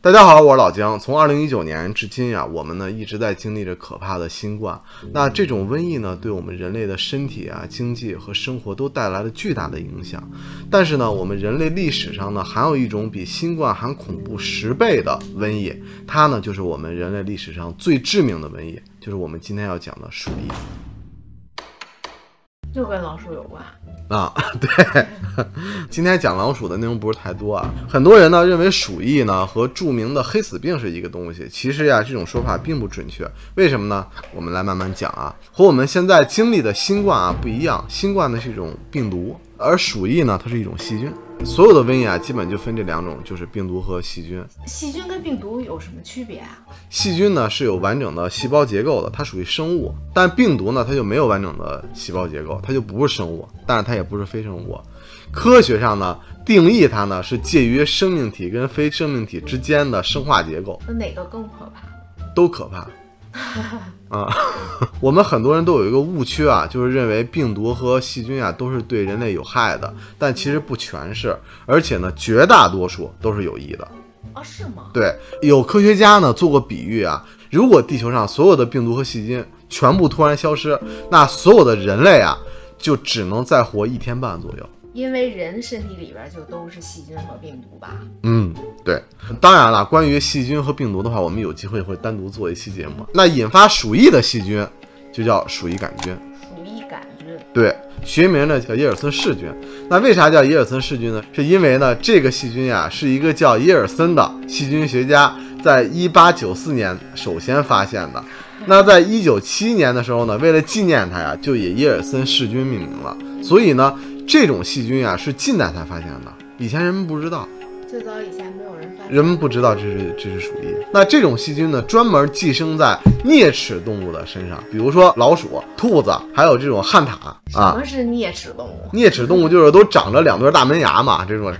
大家好，我是老姜。从2019年至今啊，我们呢一直在经历着可怕的新冠。那这种瘟疫呢，对我们人类的身体啊、经济和生活都带来了巨大的影响。但是呢，我们人类历史上呢，还有一种比新冠还恐怖10倍的瘟疫，它呢就是我们人类历史上最致命的瘟疫，就是我们今天要讲的鼠疫。就跟老鼠有关啊，对，今天讲老鼠的内容不是太多啊。很多人呢认为鼠疫呢和著名的黑死病是一个东西，其实呀这种说法并不准确。为什么呢？我们来慢慢讲啊。和我们现在经历的新冠啊不一样，新冠呢是一种病毒，而鼠疫呢它是一种细菌。所有的瘟疫啊基本就分这两种，就是病毒和细菌。细菌跟病毒有什么区别啊？细菌呢是有完整的细胞结构的，它属于生物，但病毒呢它就没有完整的细胞结构，它就不是生物，但是它也不是非生物。科学上呢定义它呢是介于生命体跟非生命体之间的生化结构。那哪个更可怕？都可怕啊！我们很多人都有一个误区啊，就是认为病毒和细菌啊都是对人类有害的，但其实不全是，而且呢绝大多数都是有益的。啊，是吗？对，有科学家呢做过比喻啊，如果地球上所有的病毒和细菌全部突然消失，那所有的人类啊就只能再活1天半左右。因为人身体里边就都是细菌和病毒吧？对。当然了，关于细菌和病毒的话，我们有机会会单独做一期节目。那引发鼠疫的细菌就叫鼠疫杆菌。鼠疫杆菌，对，学名呢叫耶尔森氏菌。那为啥叫耶尔森氏菌呢？是因为呢这个细菌呀是一个叫耶尔森的细菌学家在1894年首先发现的。那在1971年的时候呢，为了纪念他呀，就以耶尔森氏菌命名了。所以呢，这种细菌呀是近代才发现的，以前人们不知道。最早以前没有人发现，人们不知道这是鼠疫。那这种细菌呢，专门寄生在啮齿动物的身上，比如说老鼠、兔子，还有这种旱獭啊。什么是啮齿动物？啮齿动物就是都长着2对大门牙嘛，这种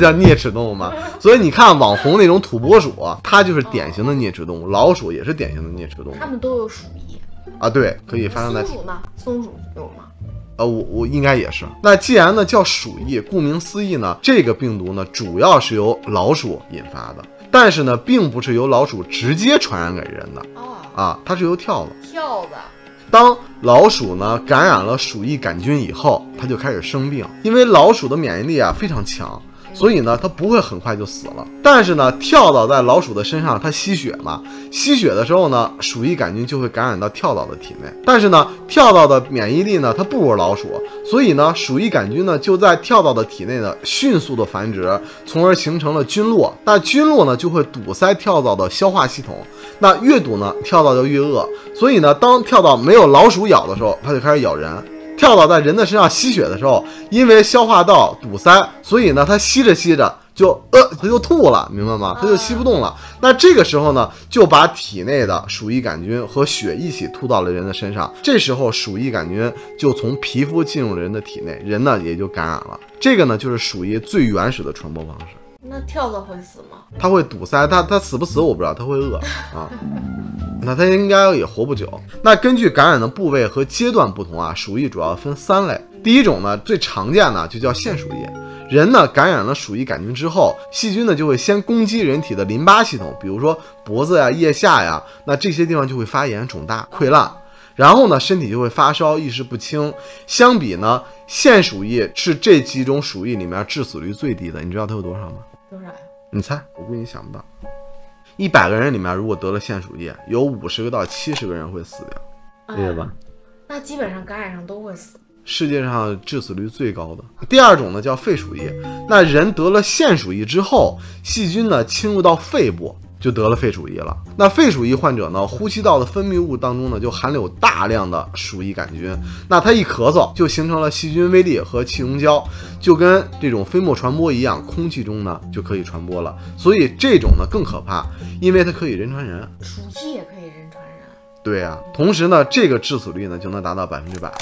叫啮齿动物嘛。所以你看网红那种土拨鼠，它就是典型的啮齿动物，老鼠也是典型的啮齿动物。它们都有鼠疫啊，对，可以发生在。松鼠呢？松鼠有吗？我应该也是。那既然呢叫鼠疫，顾名思义呢，这个病毒呢主要是由老鼠引发的，但是呢并不是由老鼠直接传染给人的它是由跳蚤。当老鼠呢感染了鼠疫杆菌以后，它就开始生病，因为老鼠的免疫力啊非常强，所以呢它不会很快就死了。但是呢跳蚤在老鼠的身上它吸血嘛，吸血的时候呢鼠疫杆菌就会感染到跳蚤的体内。但是呢跳蚤的免疫力呢它不如老鼠，所以呢鼠疫杆菌呢就在跳蚤的体内呢迅速的繁殖，从而形成了菌落。那菌落呢就会堵塞跳蚤的消化系统，那越堵呢跳蚤就越饿，所以呢当跳蚤没有老鼠咬的时候，它就开始咬人。跳蚤在人的身上吸血的时候，因为消化道堵塞，所以呢它吸着吸着它就吐了，明白吗？它就吸不动了。那这个时候呢就把体内的鼠疫杆菌和血一起吐到了人的身上，这时候鼠疫杆菌就从皮肤进入了人的体内，人呢也就感染了。这个呢就是鼠疫最原始的传播方式。那跳蚤会死吗？它会堵塞，它死不死我不知道，它会饿啊。那它应该也活不久。那根据感染的部位和阶段不同啊，鼠疫主要分3类。第一种呢，最常见的就叫腺鼠疫。人呢感染了鼠疫杆菌之后，细菌呢就会先攻击人体的淋巴系统，比如说脖子呀、腋下呀，那这些地方就会发炎、肿大、溃烂。然后呢，身体就会发烧、意识不清。相比呢，腺鼠疫是这几种鼠疫里面致死率最低的。你知道它有多少吗？多少呀？你猜？我估计你想不到。100个人里面，如果得了腺鼠疫，有50个到70个人会死掉，对吧？那基本上感染上都会死。世界上致死率最高的。第二种呢叫肺鼠疫。那人得了腺鼠疫之后，细菌呢侵入到肺部，就得了肺鼠疫了。那肺鼠疫患者呢，呼吸道的分泌物当中呢就含有大量的鼠疫杆菌，那它一咳嗽就形成了细菌微粒和气溶胶，就跟这种飞沫传播一样，空气中呢就可以传播了。所以这种呢更可怕，因为它可以人传人。鼠疫也可以人传人？对啊，同时呢这个致死率呢就能达到100%了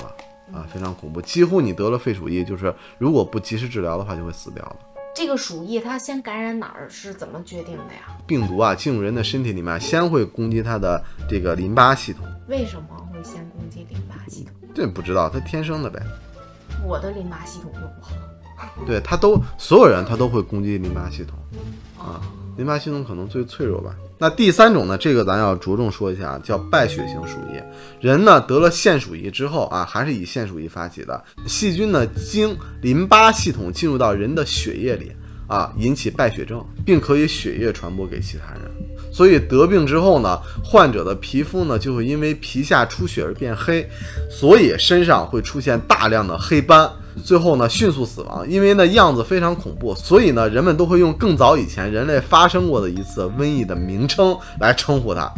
非常恐怖。几乎你得了肺鼠疫，就是如果不及时治疗的话就会死掉了。这个鼠疫它先感染哪儿是怎么决定的呀？病毒啊进入人的身体里面，先会攻击它的这个淋巴系统。为什么会先攻击淋巴系统？这不知道，它天生的呗。我的淋巴系统就不好。对，所有人他都会攻击淋巴系统啊。淋巴系统可能最脆弱吧。那第3种呢，这个咱要着重说一下，叫败血型鼠疫。人呢得了腺鼠疫之后啊，还是以腺鼠疫发起的，细菌呢经淋巴系统进入到人的血液里啊，引起败血症，并可以血液传播给其他人。所以得病之后呢，患者的皮肤呢就会因为皮下出血而变黑，所以身上会出现大量的黑斑，最后呢迅速死亡。因为呢样子非常恐怖，所以呢人们都会用更早以前人类发生过的一次瘟疫的名称来称呼它，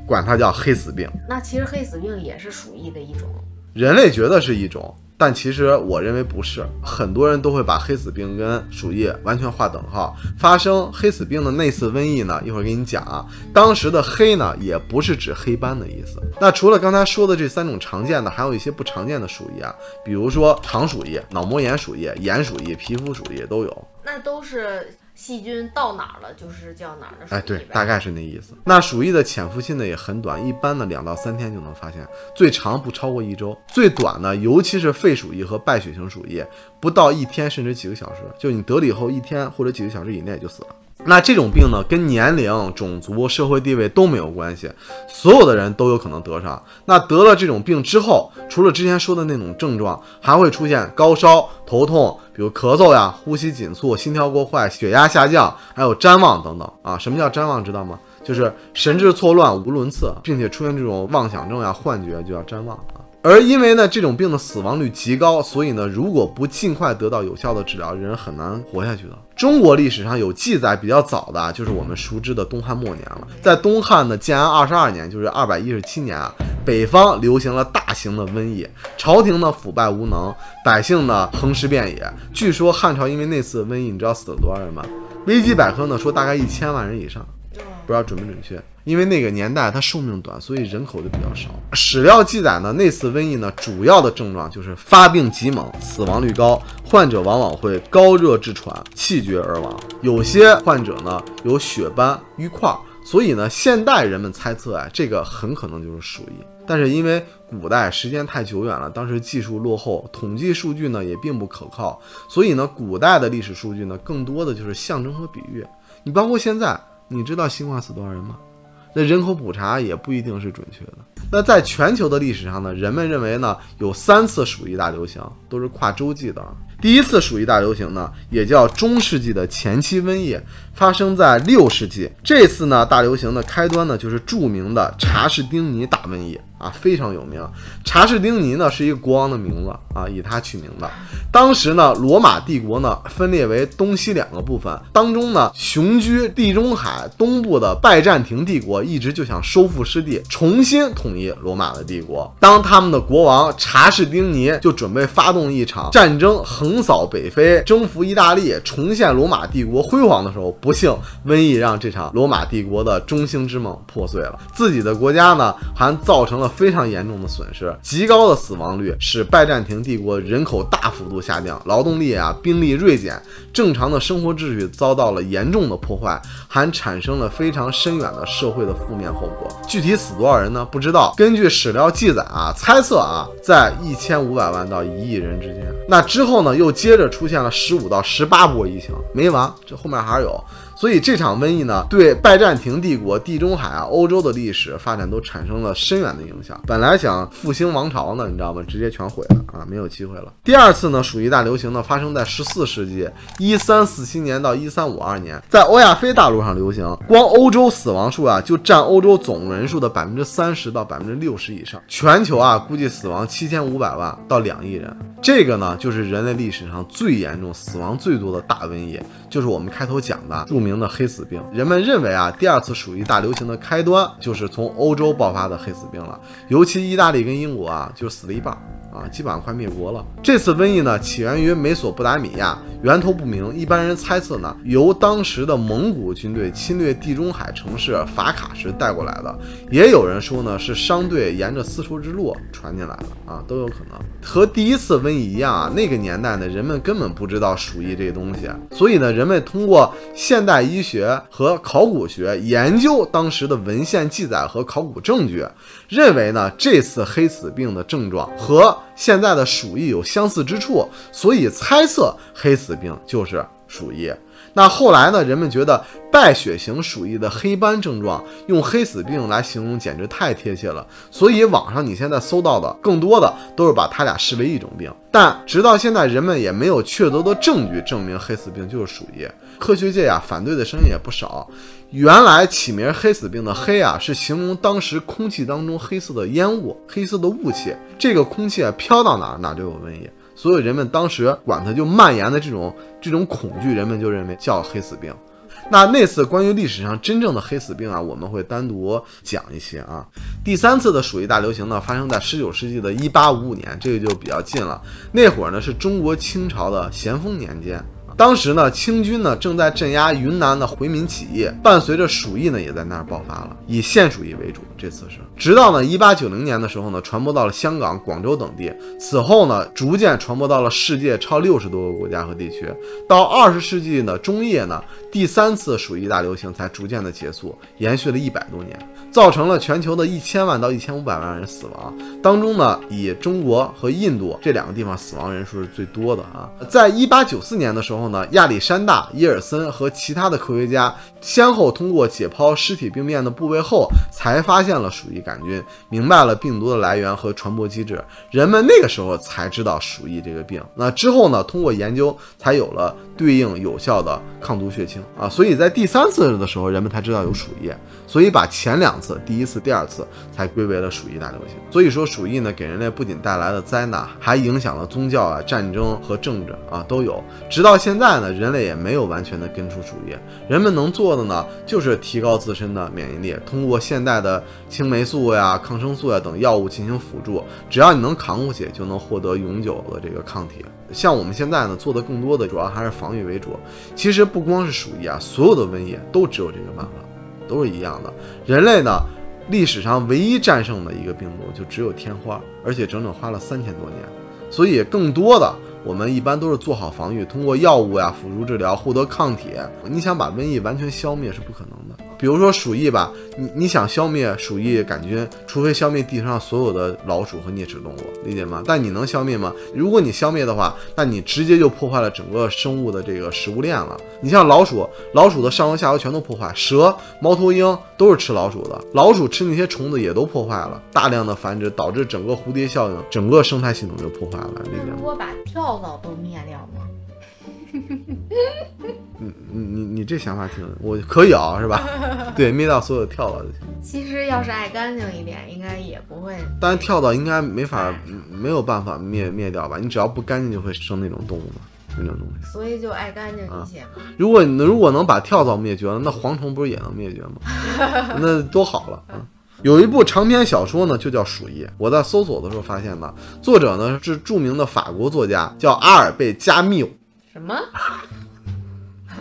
管它叫黑死病。那其实黑死病也是鼠疫的一种，人类觉得是一种，但其实我认为不是，很多人都会把黑死病跟鼠疫完全划等号。发生黑死病的那次瘟疫呢，一会儿给你讲啊，当时的黑呢也不是指黑斑的意思。那除了刚才说的这3种常见的，还有一些不常见的鼠疫啊，比如说肠鼠疫、脑膜炎鼠疫、眼鼠疫、皮肤鼠疫都有。那都是细菌到哪儿了就是叫哪儿的鼠疫。对，大概是那意思。那鼠疫的潜伏期呢也很短，一般呢2到3天就能发现，最长不超过1周，最短呢，尤其是肺鼠疫和败血型鼠疫，不到1天甚至几个小时，就你得了以后1天或者几个小时以内就死了。那这种病呢，跟年龄、种族、社会地位都没有关系，所有的人都有可能得上。那得了这种病之后，除了之前说的那种症状，还会出现高烧、头痛，比如咳嗽呀、呼吸紧促、心跳过快、血压下降，还有谵妄等等啊。什么叫谵妄知道吗？就是神志错乱、无伦次，并且出现这种妄想症呀、幻觉，就叫谵妄啊。而因为呢这种病的死亡率极高，所以呢如果不尽快得到有效的治疗，人很难活下去的。中国历史上有记载比较早的就是我们熟知的东汉末年了。在东汉的建安22年，就是217年啊，北方流行了大型的瘟疫，朝廷呢腐败无能，百姓呢横尸遍野。据说汉朝因为那次瘟疫，你知道死了多少人吗？维基百科呢说大概1000万人以上，不知道准不准确。因为那个年代它寿命短，所以人口就比较少。史料记载呢，那次瘟疫呢，主要的症状就是发病极猛，死亡率高，患者往往会高热致喘，气绝而亡。有些患者呢有血斑、瘀块，所以呢，现代人们猜测这个很可能就是鼠疫。但是因为古代时间太久远了，当时技术落后，统计数据呢也并不可靠，所以呢，古代的历史数据呢，更多的就是象征和比喻。你包括现在，你知道新冠死多少人吗？那人口普查也不一定是准确的。那在全球的历史上呢，人们认为呢有3次鼠疫大流行，都是跨洲际的。第一次鼠疫大流行呢，也叫中世纪的前期瘟疫，发生在6世纪。这次呢大流行的开端呢，就是著名的查士丁尼大瘟疫啊，非常有名。查士丁尼呢是一个国王的名字啊，以他取名的。当时呢，罗马帝国呢分裂为东西2个部分，当中呢雄居地中海东部的拜占庭帝国一直就想收复失地，重新统一罗马的帝国。当他们的国王查士丁尼就准备发动一场战争，横扫北非，征服意大利，重现罗马帝国辉煌的时候，不幸瘟疫让这场罗马帝国的中兴之梦破碎了。自己的国家呢还造成了非常严重的损失，极高的死亡率使拜占庭帝国人口大幅度下降，劳动力兵力锐减，正常的生活秩序遭到了严重的破坏，还产生了非常深远的社会的负面后果。具体死多少人呢？不知道。根据史料记载猜测在1500万到1亿人之间。那之后呢，又接着出现了15到18波疫情，没完，这后面还是有。所以这场瘟疫呢，对拜占庭帝国、地中海欧洲的历史发展都产生了深远的影响。本来想复兴王朝呢，你知道吗？直接全毁了没有机会了。第2次呢，鼠疫大流行呢，发生在14世纪1347年到1352年，在欧亚非大陆上流行。光欧洲死亡数就占欧洲总人数的30%到60%以上。全球估计死亡7500万到2亿人。这个呢，就是人类历史上最严重、死亡最多的大瘟疫，就是我们开头讲的著名的黑死病。人们认为第2次鼠疫大流行的开端就是从欧洲爆发的黑死病了，尤其意大利跟英国就死了一半基本上快灭国了。这次瘟疫呢，起源于美索不达米亚，源头不明。一般人猜测呢，由当时的蒙古军队侵略地中海城市法卡时带过来的，也有人说呢是商队沿着丝绸之路传进来的都有可能。和第1次瘟疫一样那个年代呢，人们根本不知道鼠疫这个东西，所以呢，人们通过现代医学和考古学研究当时的文献记载和考古证据，认为呢，这次黑死病的症状和现在的鼠疫有相似之处，所以猜测黑死病就是鼠疫。那后来呢，人们觉得败血型鼠疫的黑斑症状用黑死病来形容简直太贴切了，所以网上你现在搜到的更多的都是把它俩视为一种病。但直到现在，人们也没有确凿的证据证明黑死病就是鼠疫。科学界反对的声音也不少。原来起名黑死病的黑是形容当时空气当中黑色的烟雾、黑色的雾气，这个空气飘到哪就有瘟疫。所以人们当时管它就蔓延的这种恐惧，人们就认为叫黑死病。那次关于历史上真正的黑死病我们会单独讲一些第3次的鼠疫大流行呢，发生在19世纪的1855年，这个就比较近了。那会儿呢是中国清朝的咸丰年间。当时呢，清军呢正在镇压云南的回民起义，伴随着鼠疫呢也在那儿爆发了，以线鼠疫为主。这次是直到呢1890年的时候呢，传播到了香港、广州等地，此后呢逐渐传播到了世界超60多个国家和地区。到20世纪的中叶呢，第3次鼠疫大流行才逐渐的结束，延续了100多年，造成了全球的1000万到1500万人死亡。当中呢，以中国和印度这2个地方死亡人数是最多的在1894年的时候呢，亚历山大、耶尔森和其他的科学家先后通过解剖尸体病变的部位后，才发现了鼠疫杆菌，明白了病毒的来源和传播机制。人们那个时候才知道鼠疫这个病。那之后呢，通过研究才有了对应有效的抗毒血清所以在第3次的时候，人们才知道有鼠疫，所以把前2次，第1次、第2次才归为了鼠疫大流行。所以说鼠疫呢，给人类不仅带来了灾难，还影响了宗教战争和政治都有。直到现在呢，人类也没有完全的根除鼠疫。人们能做的呢，就是提高自身的免疫力，通过现代的青霉素抗生素等药物进行辅助。只要你能扛过去，就能获得永久的这个抗体。像我们现在呢，做的更多的主要还是防御为主。其实不光是鼠疫所有的瘟疫都只有这个办法，都是一样的。人类呢，历史上唯一战胜的一个病毒就只有天花，而且整整花了3000多年。所以更多的我们一般都是做好防御，通过药物辅助治疗获得抗体。你想把瘟疫完全消灭是不可能的。比如说鼠疫你想消灭鼠疫杆菌，除非消灭地球上所有的老鼠和啮齿动物，理解吗？但你能消灭吗？如果你消灭的话，那你直接就破坏了整个生物的这个食物链了。你像老鼠的上游下游全都破坏，蛇、猫头鹰都是吃老鼠的，老鼠吃那些虫子也都破坏了，大量的繁殖导致整个蝴蝶效应，整个生态系统就破坏了。那如果把跳蚤都灭掉吗？你这想法挺，我可以是吧？对，灭掉所有的跳蚤就行。其实要是爱干净一点，应该也不会。但是跳蚤应该没有办法灭掉吧？你只要不干净，就会生那种动物嘛，那种东西。所以就爱干净一些嘛。如果能把跳蚤灭绝了，那蝗虫不是也能灭绝吗？那多好了有一部长篇小说呢，就叫《鼠疫》。我在搜索的时候发现呢，作者呢是著名的法国作家，叫阿尔贝加缪。什么？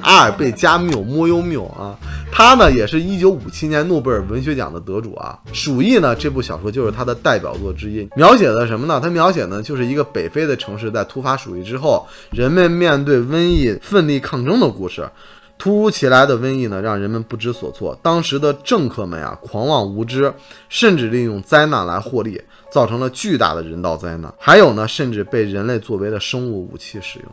阿尔贝加缪，莫优缪他呢也是1957年诺贝尔文学奖的得主鼠疫呢这部小说就是他的代表作之一，描写的什么呢？他描写呢就是一个北非的城市在突发鼠疫之后，人们面对瘟疫奋力抗争的故事。突如其来的瘟疫呢，让人们不知所措。当时的政客们狂妄无知，甚至利用灾难来获利，造成了巨大的人道灾难。还有呢，甚至被人类作为了生物武器使用。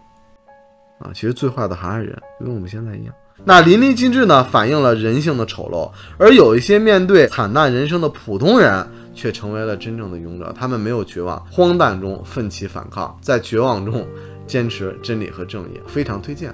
其实最坏的还是人，就跟我们现在一样。那淋漓尽致呢，反映了人性的丑陋。而有一些面对惨淡人生的普通人，却成为了真正的勇者。他们没有绝望，荒诞中奋起反抗，在绝望中坚持真理和正义，非常推荐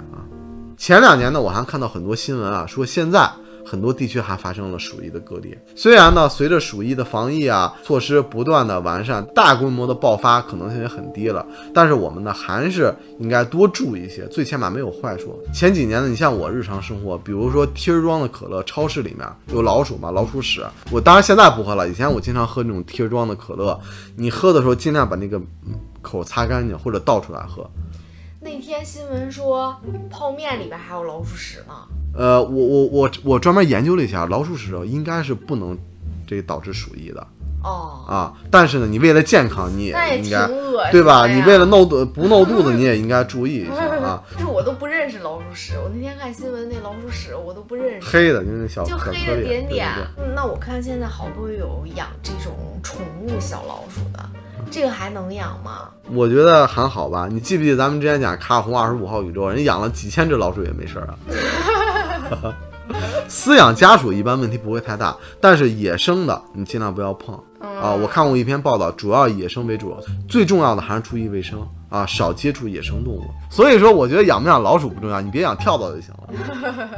前2年呢，我还看到很多新闻说现在很多地区还发生了鼠疫的个例。虽然呢，随着鼠疫的防疫措施不断的完善，大规模的爆发可能性也很低了，但是我们呢还是应该多注意一些，最起码没有坏处。前几年呢，你像我日常生活，比如说贴装的可乐，超市里面有老鼠嘛，老鼠屎。我当然现在不喝了，以前我经常喝那种贴装的可乐，你喝的时候尽量把那个口擦干净，或者倒出来喝。那天新闻说泡面里边还有老鼠屎呢。我专门研究了一下，老鼠屎应该是不能导致鼠疫的。但是呢，你为了健康，你也应该对吧？你为了不闹肚子，你也应该注意一下就是我都不认识老鼠屎，我那天看新闻，那老鼠屎我都不认识，黑的，就是就黑的点点。那我看现在好多有养这种宠物小老鼠的，这个还能养吗？我觉得还好吧。你记不记得咱们之前讲卡尔洪25号宇宙，人养了几千只老鼠也没事啊。饲养家鼠一般问题不会太大，但是野生的你尽量不要碰啊。我看过一篇报道，主要以野生为主，最重要的还是注意卫生啊，少接触野生动物。所以说，我觉得养不养老鼠不重要，你别养跳蚤就行了。